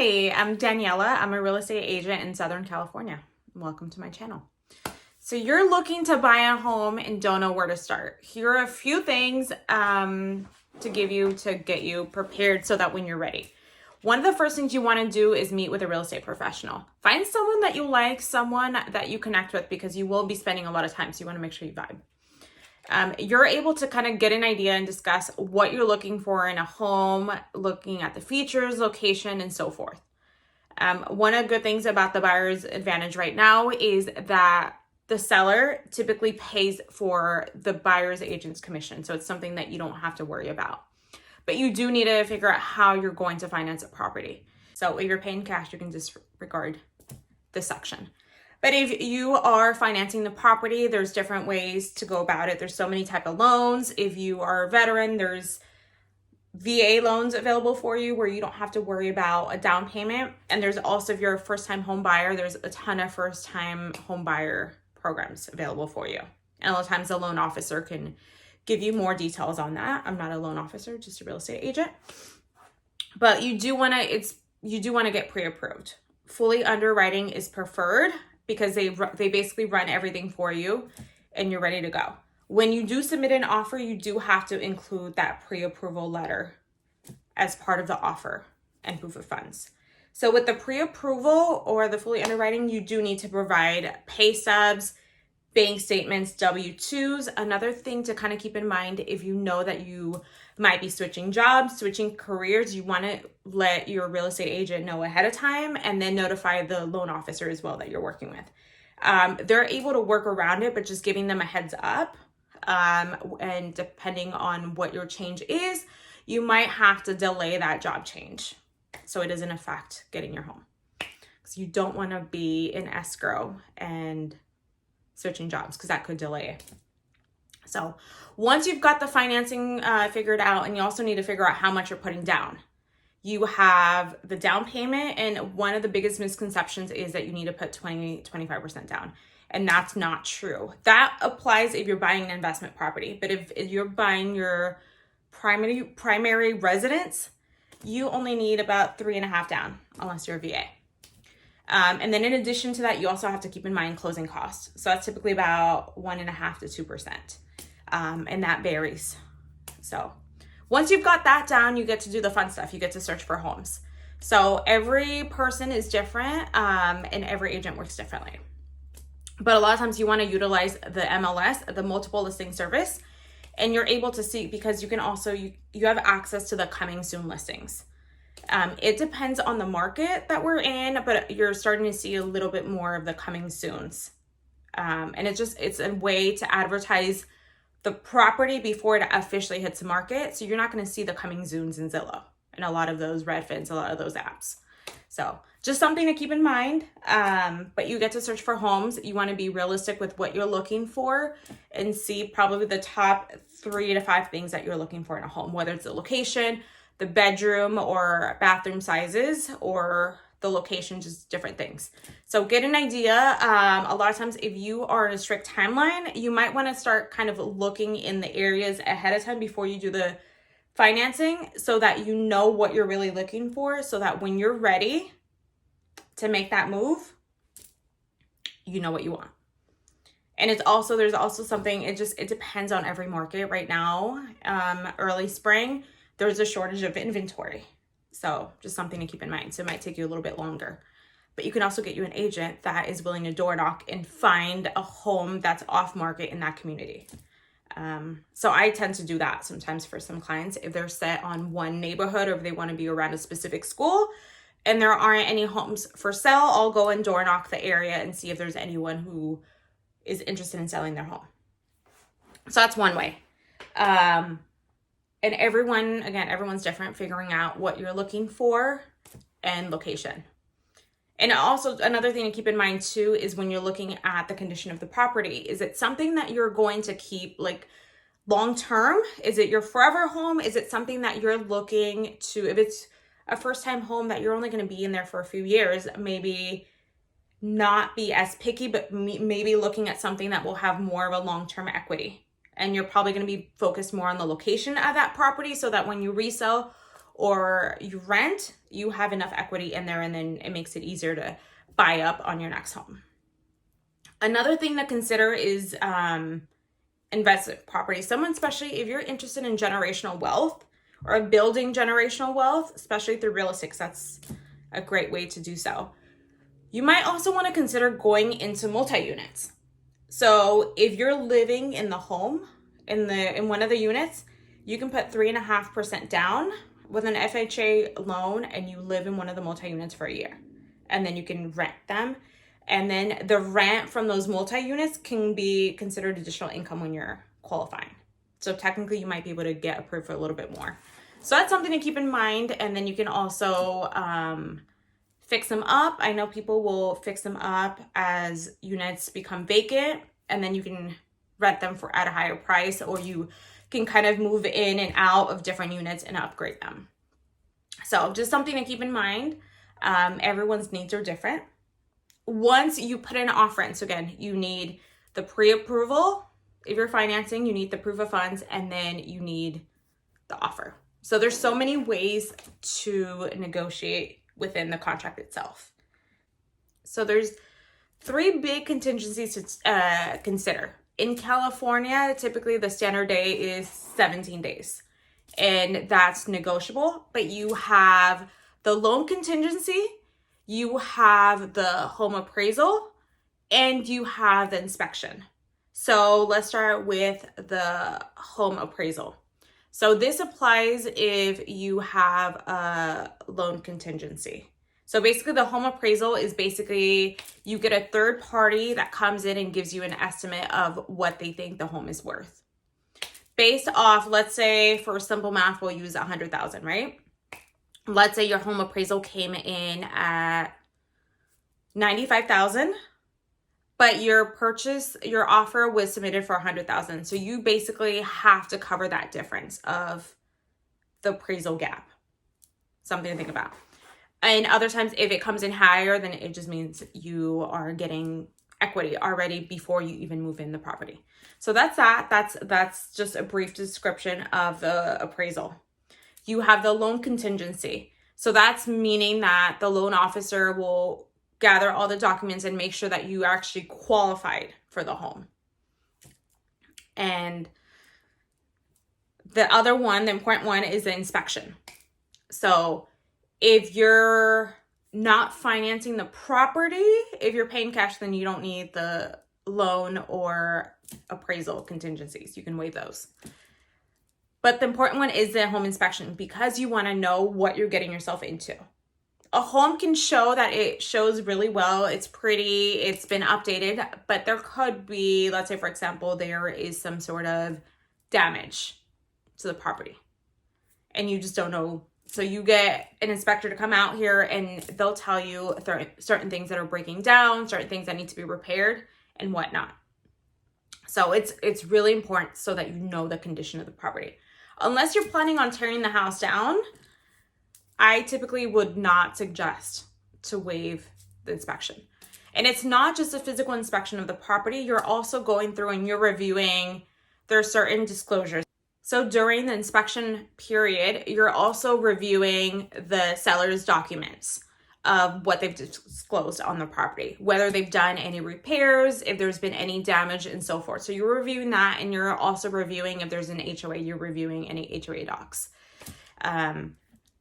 Hi, I'm Daniela. I'm a real estate agent in Southern California. Welcome to my channel. So you're looking to buy a home and don't know where to start. Here are a few things to get you prepared so that when you're ready. One of the first things you want to do is meet with a real estate professional. Find someone that you like, someone that you connect with, because you will be spending a lot of time, so you want to make sure you vibe. You're able to kind of get an idea and discuss what you're looking for in a home, looking at the features, location, and so forth. One of the good things about the buyer's advantage right now is that the seller typically pays for the buyer's agent's commission. So it's something that you don't have to worry about. But you do need to figure out how you're going to finance a property. So if you're paying cash, you can disregard this section. But if you are financing the property, there's different ways to go about it. There's so many type of loans. If you are a veteran, there's VA loans available for you where you don't have to worry about a down payment. And there's also, if you're a first-time home buyer, there's a ton of first-time home buyer programs available for you. And a lot of times the loan officer can give you more details on that. I'm not a loan officer, just a real estate agent. But you do want to get pre-approved. Fully underwriting is preferred, because they basically run everything for you and you're ready to go. When you do submit an offer, you do have to include that pre-approval letter as part of the offer and proof of funds. So with the pre-approval or the fully underwriting, you do need to provide pay stubs, bank statements, W-2s. Another thing to kind of keep in mind, if you know that you might be switching jobs, switching careers, you want to let your real estate agent know ahead of time and then notify the loan officer as well that you're working with. They're able to work around it, but just giving them a heads up. And depending on what your change is, you might have to delay that job change so it doesn't affect getting your home. Because you don't want to be in escrow and switching jobs, because that could delay it. So once you've got the financing figured out, and you also need to figure out how much you're putting down. You have the down payment, and one of the biggest misconceptions is that you need to put 25% down. And that's not true. That applies if you're buying an investment property. But if you're buying your primary residence, you only need about 3.5 down, unless you're a VA. And then in addition to that, you also have to keep in mind closing costs. So that's typically about 1.5 to 2%. And that varies. So once you've got that down, you get to do the fun stuff. You get to search for homes. So every person is different, and every agent works differently. But a lot of times you want to utilize the MLS, the multiple listing service, and you're able to see, because you can also, you have access to the coming soon listings. It depends on the market that we're in, but you're starting to see a little bit more of the coming soons. And it's a way to advertise the property before it officially hits the market. So you're not going to see the coming zooms in Zillow and a lot of those Redfins, a lot of those apps. So just something to keep in mind. But you get to search for homes. You want to be realistic with what you're looking for and see probably the top 3 to 5 things that you're looking for in a home, whether it's the location, the bedroom or bathroom sizes, or the location, just different things. So get an idea. A lot of times if you are in a strict timeline, you might want to start kind of looking in the areas ahead of time before you do the financing, so that you know what you're really looking for, so that when you're ready to make that move, you know what you want. And there's also something, it depends on every market right now. Early spring, there's a shortage of inventory. So just something to keep in mind. So it might take you a little bit longer. But you can also get you an agent that is willing to door knock and find a home that's off market in that community. So I tend to do that sometimes for some clients. If they're set on one neighborhood, or if they want to be around a specific school and there aren't any homes for sale, I'll go and door knock the area and see if there's anyone who is interested in selling their home. So that's one way. And everyone's different, figuring out what you're looking for and location. And also another thing to keep in mind too is when you're looking at the condition of the property, is it something that you're going to keep like long term? Is it your forever home? Is it something that you're looking to, if it's a first time home that you're only going to be in there for a few years, maybe not be as picky, but maybe looking at something that will have more of a long-term equity. And you're probably going to be focused more on the location of that property, so that when you resell or you rent, you have enough equity in there, and then it makes it easier to buy up on your next home. Another thing to consider is investment property. Someone, especially if you're interested in generational wealth or building generational wealth, especially through real estate, 'cause that's a great way to do so. You might also want to consider going into multi-units. So if you're living in the home, in one of the units, you can put 3.5% down with an FHA loan, and you live in one of the multi-units for a year. And then you can rent them. And then the rent from those multi-units can be considered additional income when you're qualifying. So technically you might be able to get approved for a little bit more. So that's something to keep in mind. And then you can also fix them up. I know people will fix them up as units become vacant, and then you can rent them at a higher price, or you can kind of move in and out of different units and upgrade them. So just something to keep in mind. Everyone's needs are different. Once you put an offer in, so again, you need the pre-approval. If you're financing, you need the proof of funds, and then you need the offer. So there's so many ways to negotiate within the contract itself. So there's 3 big contingencies to consider. In California, typically the standard day is 17 days, and that's negotiable. But you have the loan contingency, you have the home appraisal, and you have the inspection. So let's start with the home appraisal. So this applies if you have a loan contingency. So basically the home appraisal is basically you get a third party that comes in and gives you an estimate of what they think the home is worth. Based off, let's say for simple math, we'll use 100,000, right? Let's say your home appraisal came in at 95,000, but your offer was submitted for 100,000. So you basically have to cover that difference of the appraisal gap. Something to think about. And other times, if it comes in higher, then it just means you are getting equity already before you even move in the property. So that's that. That's just a brief description of the appraisal. You have the loan contingency. So that's meaning that the loan officer will gather all the documents and make sure that you are actually qualified for the home. And the other one, the important one, is the inspection. So if you're not financing the property, if you're paying cash, then you don't need the loan or appraisal contingencies. You can waive those. But the important one is the home inspection, because you want to know what you're getting yourself into. A home can show that it shows really well, it's pretty, it's been updated, but there could be, let's say for example, there is some sort of damage to the property and you just don't know. So you get an inspector to come out here and they'll tell you certain things that are breaking down, certain things that need to be repaired and whatnot. So it's really important so that you know the condition of the property. Unless you're planning on tearing the house down, I typically would not suggest to waive the inspection. And it's not just a physical inspection of the property. You're also going through and you're reviewing, there are certain disclosures. So during the inspection period, you're also reviewing the seller's documents of what they've disclosed on the property, whether they've done any repairs, if there's been any damage and so forth. So you're reviewing that, and you're also reviewing if there's an HOA, you're reviewing any HOA docs.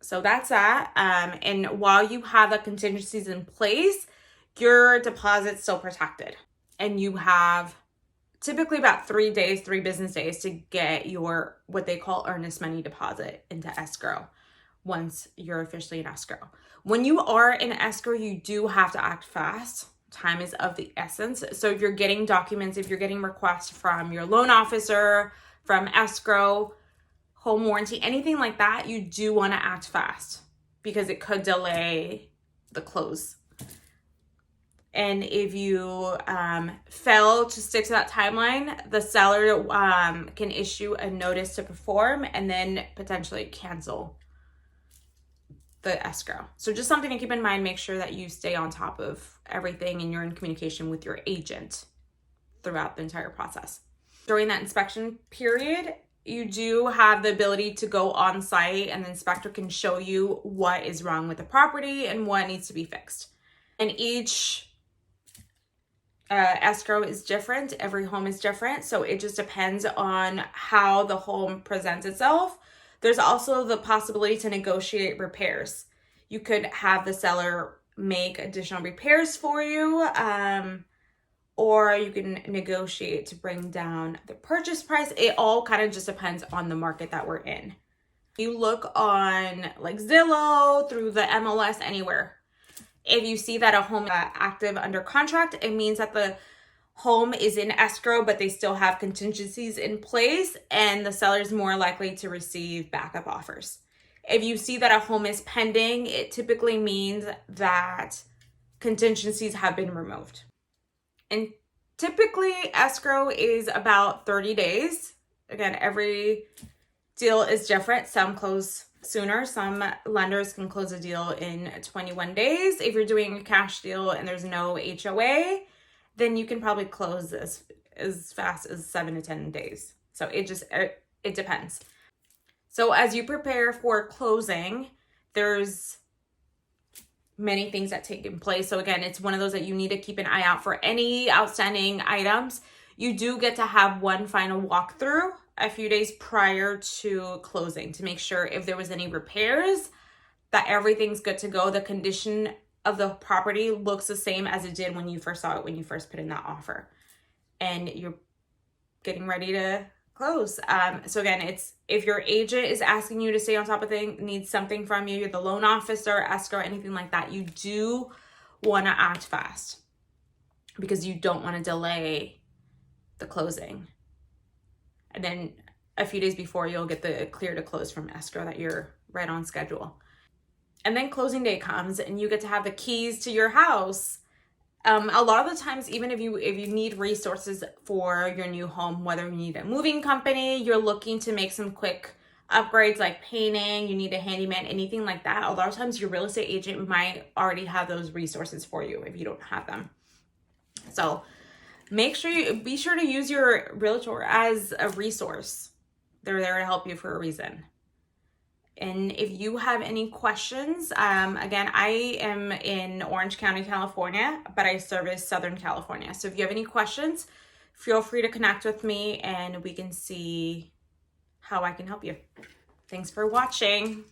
So that's that. And while you have the contingencies in place, your deposit's still protected. And you have typically about 3 business days to get your, what they call earnest money deposit into escrow once you're officially in escrow. When you are in escrow, you do have to act fast. Time is of the essence. So if you're getting documents, if you're getting requests from your loan officer, from escrow, home warranty, anything like that, you do want to act fast because it could delay the close. And if you fail to stick to that timeline, the seller can issue a notice to perform and then potentially cancel the escrow. So just something to keep in mind. Make sure that you stay on top of everything and you're in communication with your agent throughout the entire process. During that inspection period, you do have the ability to go on site and the inspector can show you what is wrong with the property and what needs to be fixed. And each escrow is different. Every home is different. So it just depends on how the home presents itself. There's also the possibility to negotiate repairs. You could have the seller make additional repairs for you, or you can negotiate to bring down the purchase price. It all kind of just depends on the market that we're in. You look on like Zillow, through the MLS, anywhere. If you see that a home is active under contract, it means that the home is in escrow, but they still have contingencies in place and the seller is more likely to receive backup offers. If you see that a home is pending, it typically means that contingencies have been removed. And typically escrow is about 30 days. Again, every deal is different. Some close sooner. Some lenders can close a deal in 21 days. If you're doing a cash deal and there's no HOA, then you can probably close as fast as 7 to 10 days. So it depends. So as you prepare for closing, there's many things that take in place. So again, it's one of those that you need to keep an eye out for any outstanding items. You do get to have one final walkthrough a few days prior to closing to make sure if there was any repairs, that everything's good to go. The condition of the property looks the same as it did when you first saw it, when you first put in that offer, and you're getting ready to close. So again, it's if your agent is asking you to stay on top of things, needs something from you, you're the loan officer, escrow, anything like that, you do want to act fast because you don't want to delay the closing. And then a few days before, you'll get the clear to close from escrow that you're right on schedule. And then closing day comes and you get to have the keys to your house. A lot of the times, even if you need resources for your new home, whether you need a moving company, you're looking to make some quick upgrades like painting, you need a handyman, anything like that, a lot of times your real estate agent might already have those resources for you if you don't have them. So be sure to use your realtor as a resource. They're there to help you for a reason. And if you have any questions, again, I am in Orange County, California, but I service Southern California. So if you have any questions, feel free to connect with me and we can see how I can help you. Thanks for watching.